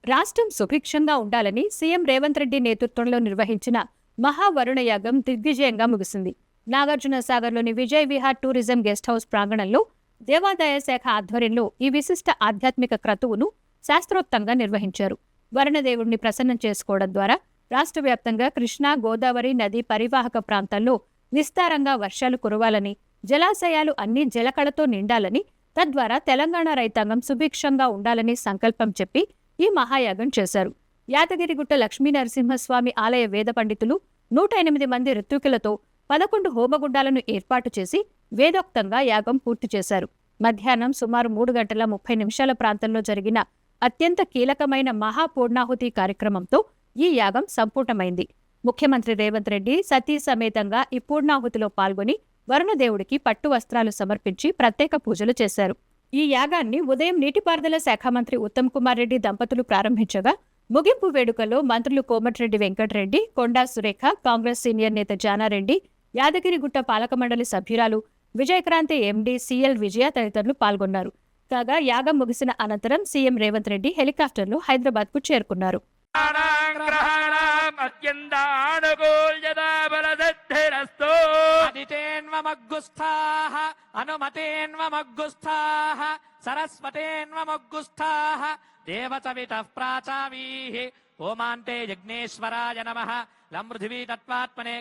రాష్ట్రం సుభిక్షంగా ఉండాలని సీఎం రేవంత్ రెడ్డి నేతృత్వంలో నిర్వహించిన మహావరుణ యాగం దిగ్విజయంగా ముగిసింది. నాగార్జున సాగర్లోని Vijay Vihar tourism guest house ప్రాంగణంలో దేవాదాయ శాఖ ఆధ్వర్యంలో ఈ విశిష్ట ఆధ్యాత్మిక క్రతువును శాస్త్రోక్తంగా నిర్వహించారు. వరుణదేవుడిని ప్రసన్నం చేసుకోవడం ద్వారా రాష్ట్ర వ్యాప్తంగా కృష్ణా, గోదావరి నదీ పరివాహక ప్రాంతాల్లో విస్తారంగా వర్షాలు కురవాలని, జలాశయాలు అన్ని జలకళతో నిండాలని, తద్వారా తెలంగాణ రైతాంగం సుభిక్షంగా ఉండాలని సంకల్పం చెప్పి ఈ మహాయాగం చేశారు. యాదగిరిగుట్ట లక్ష్మీనరసింహస్వామి ఆలయ వేద పండితులు 108 మంది ఋత్వికులతో 11 హోమగుండాలను ఏర్పాటు చేసి వేదోక్తంగా యాగం పూర్తి చేశారు. మధ్యాహ్నం సుమారు 3:30 ప్రాంతంలో జరిగిన అత్యంత కీలకమైన మహాపూర్ణాహుతి కార్యక్రమంతో ఈ యాగం సంపూర్ణమైంది. ముఖ్యమంత్రి రేవంత్ రెడ్డి సతీ సమేతంగా ఈ పూర్ణాహుతిలో పాల్గొని వరుణదేవుడికి పట్టు వస్త్రాలు సమర్పించి ప్రత్యేక పూజలు చేశారు. ఈ యాగాన్ని ఉదయం నీటిపారుదల శాఖ మంత్రి ఉత్తమ్ కుమార్ రెడ్డి దంపతులు ప్రారంభించగా, ముగింపు వేడుకలో మంత్రులు కోమటిరెడ్డి వెంకటరెడ్డి, కొండా సురేఖ, కాంగ్రెస్ సీనియర్ నేత జానారెడ్డి, యాదగిరిగుట్ట పాలక మండలి సభ్యురాలు విజయక్రాంతి ఎండీ సిఎల్ విజయ తదితరులు పాల్గొన్నారు. కాగా యాగం ముగిసిన అనంతరం సీఎం రేవంత్ రెడ్డి హెలికాప్టర్లో హైదరాబాద్కు చేరుకున్నారు. దేవసవితః ప్రాచావీః ఓమాంతే యజ్ఞేశ్వరాయ నమః లమృథివీ తత్వాత్మనే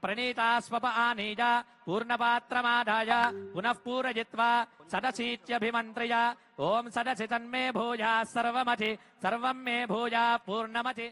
ప్రణీతాస్వప ఆనీయ పూర్ణపాత్రమాదాయ పునః పూరయిత్వా సదసీత్యభిమంత్రయ ఓం సదసి తన్మే భూయాః సర్వమతి సర్వం మే భూయాః పూర్ణమతి